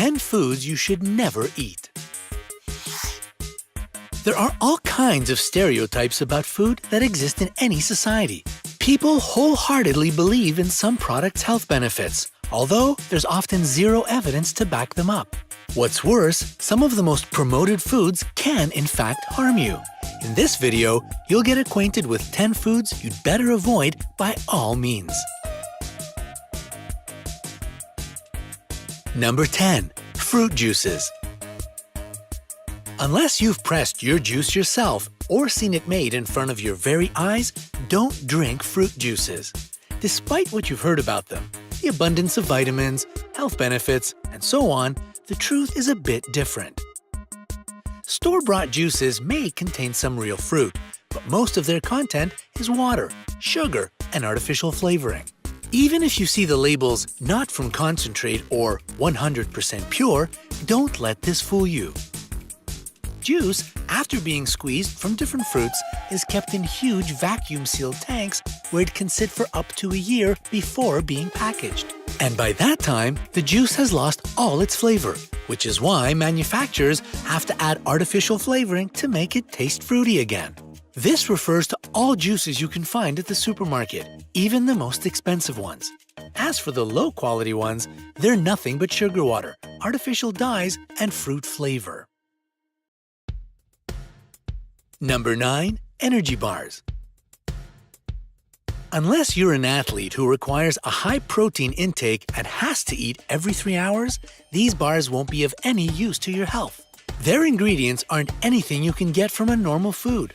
10 foods you should never eat. There are all kinds of stereotypes about food that exist in any society. People wholeheartedly believe in some products' health benefits, although there's often zero evidence to back them up. What's worse, some of the most promoted foods can in fact harm you. In this video, you'll get acquainted with 10 foods you'd better avoid by all means. Number 10. Fruit juices. Unless you've pressed your juice yourself or seen it made in front of your very eyes, don't drink fruit juices. Despite what you've heard about them, the abundance of vitamins, health benefits, and so on, the truth is a bit different. Store-bought juices may contain some real fruit, but most of their content is water, sugar, and artificial flavoring. Even if you see the labels "not from concentrate" or 100% pure, don't let this fool you. Juice, after being squeezed from different fruits, is kept in huge vacuum-sealed tanks where it can sit for up to a year before being packaged. And by that time, the juice has lost all its flavor, which is why manufacturers have to add artificial flavoring to make it taste fruity again. This refers to all juices you can find at the supermarket, even the most expensive ones. As for the low-quality ones, they're nothing but sugar water, artificial dyes, and fruit flavor. Number 9. Energy bars. Unless you're an athlete who requires a high-protein intake and has to eat every 3 hours, these bars won't be of any use to your health. Their ingredients aren't anything you can get from a normal food.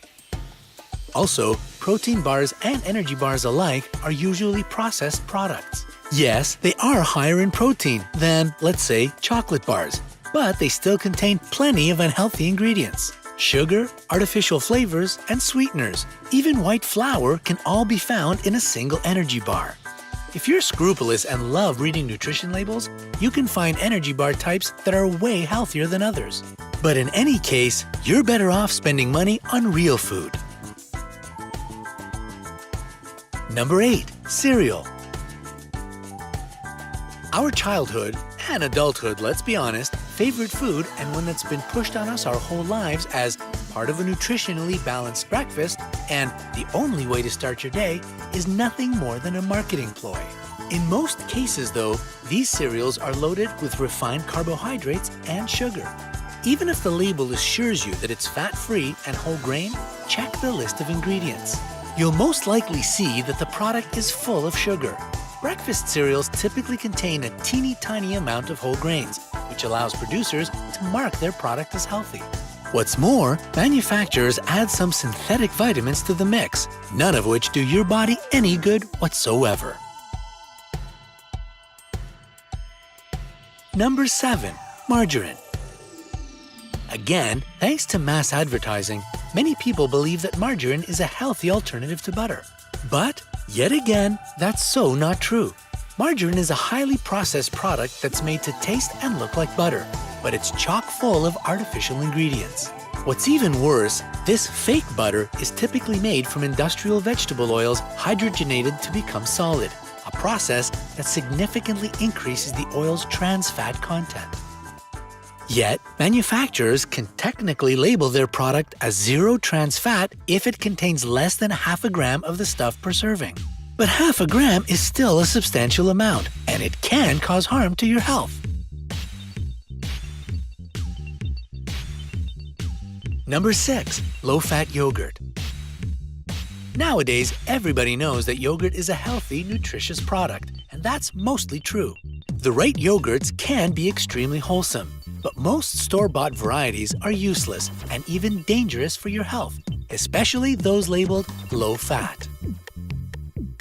Also, protein bars and energy bars alike are usually processed products. Yes, they are higher in protein than, let's say, chocolate bars, but they still contain plenty of unhealthy ingredients. Sugar, artificial flavors, and sweeteners, even white flour, can all be found in a single energy bar. If you're scrupulous and love reading nutrition labels, you can find energy bar types that are way healthier than others. But in any case, you're better off spending money on real food. Number 8. Cereal. Our childhood, and adulthood, let's be honest, favorite food and one that's been pushed on us our whole lives as part of a nutritionally balanced breakfast and the only way to start your day is nothing more than a marketing ploy. In most cases, though, these cereals are loaded with refined carbohydrates and sugar. Even if the label assures you that it's fat-free and whole grain, check the list of ingredients. You'll most likely see that the product is full of sugar. Breakfast cereals typically contain a teeny-tiny amount of whole grains, which allows producers to mark their product as healthy. What's more, manufacturers add some synthetic vitamins to the mix, none of which do your body any good whatsoever. Number 7. Margarine. Again, thanks to mass advertising, many people believe that margarine is a healthy alternative to butter. But, yet again, that's so not true. Margarine is a highly processed product that's made to taste and look like butter, but it's chock full of artificial ingredients. What's even worse, this fake butter is typically made from industrial vegetable oils hydrogenated to become solid, a process that significantly increases the oil's trans fat content. Yet, manufacturers can technically label their product as zero trans fat if it contains less than half a gram of the stuff per serving. But half a gram is still a substantial amount, and it can cause harm to your health. Number 6. Low-fat yogurt. Nowadays, everybody knows that yogurt is a healthy, nutritious product, and that's mostly true. The right yogurts can be extremely wholesome, but most store-bought varieties are useless and even dangerous for your health, especially those labeled low-fat.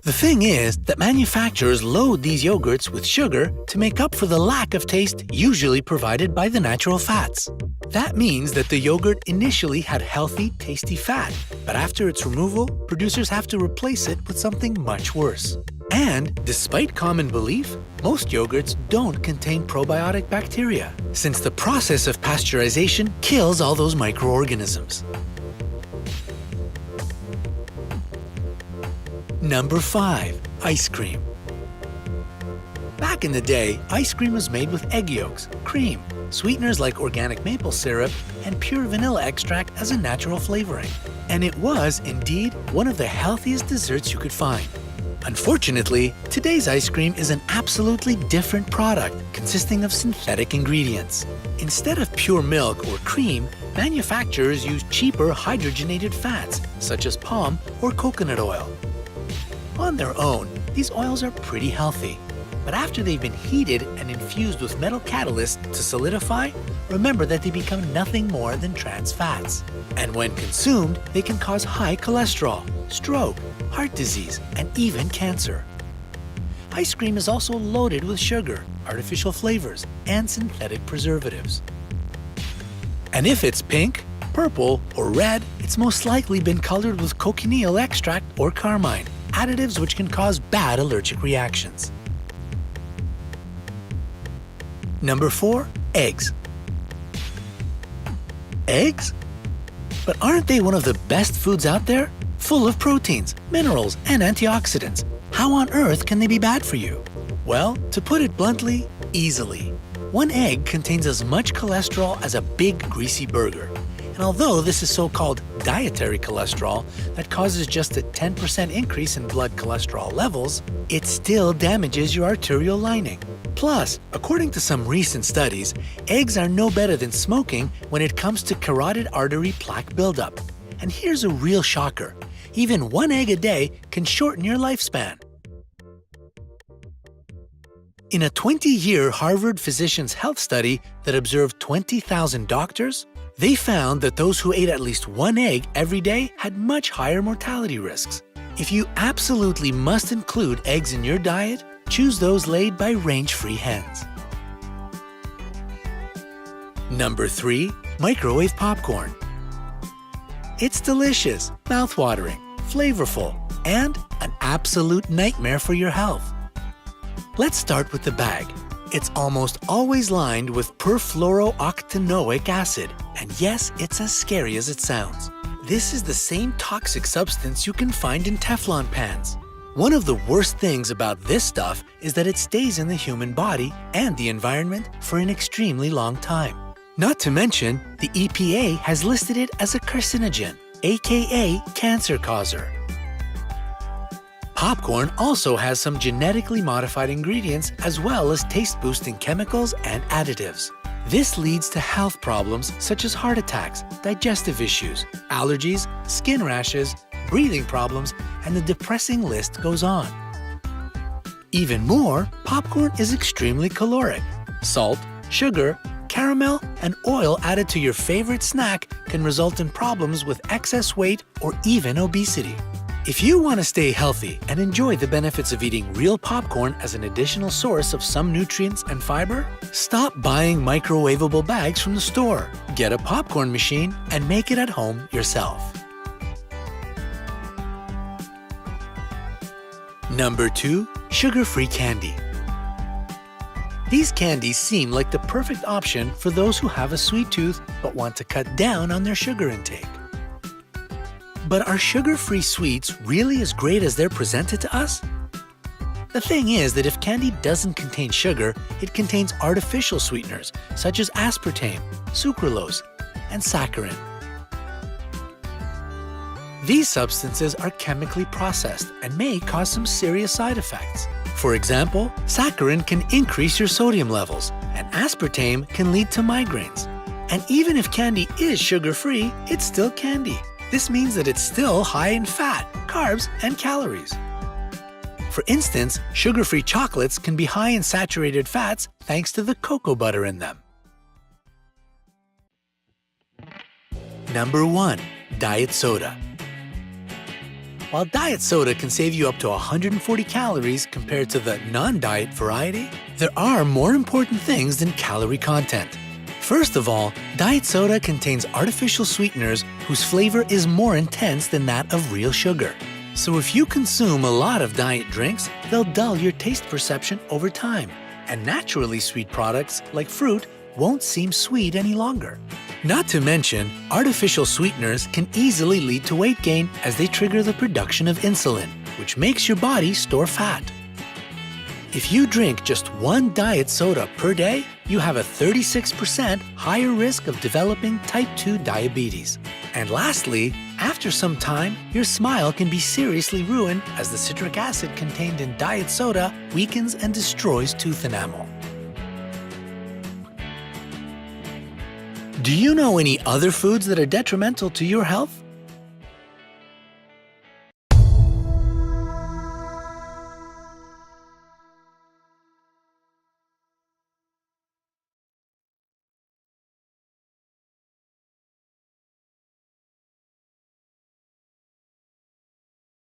The thing is that manufacturers load these yogurts with sugar to make up for the lack of taste usually provided by the natural fats. That means that the yogurt initially had healthy, tasty fat, but after its removal, producers have to replace it with something much worse. And, despite common belief, most yogurts don't contain probiotic bacteria, since the process of pasteurization kills all those microorganisms. Number 5. Ice cream. Back in the day, ice cream was made with egg yolks, cream, sweeteners like organic maple syrup, and pure vanilla extract as a natural flavoring. And it was, indeed, one of the healthiest desserts you could find. Unfortunately, today's ice cream is an absolutely different product consisting of synthetic ingredients. Instead of pure milk or cream, manufacturers use cheaper hydrogenated fats such as palm or coconut oil. On their own, these oils are pretty healthy. But after they've been heated and infused with metal catalysts to solidify, remember that they become nothing more than trans fats. And when consumed, they can cause high cholesterol, stroke, heart disease, and even cancer. Ice cream is also loaded with sugar, artificial flavors, and synthetic preservatives. And if it's pink, purple, or red, it's most likely been colored with cochineal extract or carmine, additives which can cause bad allergic reactions. Number 4, eggs. Eggs? But aren't they one of the best foods out there? Full of proteins, minerals, and antioxidants. How on earth can they be bad for you? Well, to put it bluntly, easily. One egg contains as much cholesterol as a big greasy burger. And although this is so-called dietary cholesterol that causes just a 10% increase in blood cholesterol levels, it still damages your arterial lining. Plus, according to some recent studies, eggs are no better than smoking when it comes to carotid artery plaque buildup. And here's a real shocker. Even one egg a day can shorten your lifespan. In a 20-year Harvard Physicians' Health study that observed 20,000 doctors, they found that those who ate at least one egg every day had much higher mortality risks. If you absolutely must include eggs in your diet, choose those laid by range-free hens. Number 3, microwave popcorn. It's delicious, mouth-watering, flavorful, and an absolute nightmare for your health. Let's start with the bag. It's almost always lined with perfluorooctanoic acid, and yes, it's as scary as it sounds. This is the same toxic substance you can find in Teflon pans. One of the worst things about this stuff is that it stays in the human body and the environment for an extremely long time. Not to mention, the EPA has listed it as a carcinogen, aka cancer causer. Popcorn also has some genetically modified ingredients as well as taste-boosting chemicals and additives. This leads to health problems such as heart attacks, digestive issues, allergies, skin rashes, breathing problems, and the depressing list goes on. Even more, popcorn is extremely caloric. Salt, sugar, caramel, and oil added to your favorite snack can result in problems with excess weight or even obesity. If you want to stay healthy and enjoy the benefits of eating real popcorn as an additional source of some nutrients and fiber, stop buying microwavable bags from the store. Get a popcorn machine and make it at home yourself. Number 2, sugar-free candy. These candies seem like the perfect option for those who have a sweet tooth but want to cut down on their sugar intake. But are sugar-free sweets really as great as they're presented to us? The thing is that if candy doesn't contain sugar, it contains artificial sweeteners such as aspartame, sucralose, and saccharin. These substances are chemically processed and may cause some serious side effects. For example, saccharin can increase your sodium levels, and aspartame can lead to migraines. And even if candy is sugar-free, it's still candy. This means that it's still high in fat, carbs, and calories. For instance, sugar-free chocolates can be high in saturated fats thanks to the cocoa butter in them. Number 1, diet soda. While diet soda can save you up to 140 calories compared to the non-diet variety, there are more important things than calorie content. First of all, diet soda contains artificial sweeteners whose flavor is more intense than that of real sugar. So if you consume a lot of diet drinks, they'll dull your taste perception over time, and naturally sweet products like fruit won't seem sweet any longer. Not to mention, artificial sweeteners can easily lead to weight gain as they trigger the production of insulin, which makes your body store fat. If you drink just one diet soda per day, you have a 36% higher risk of developing type 2 diabetes. And lastly, after some time, your smile can be seriously ruined as the citric acid contained in diet soda weakens and destroys tooth enamel. Do you know any other foods that are detrimental to your health?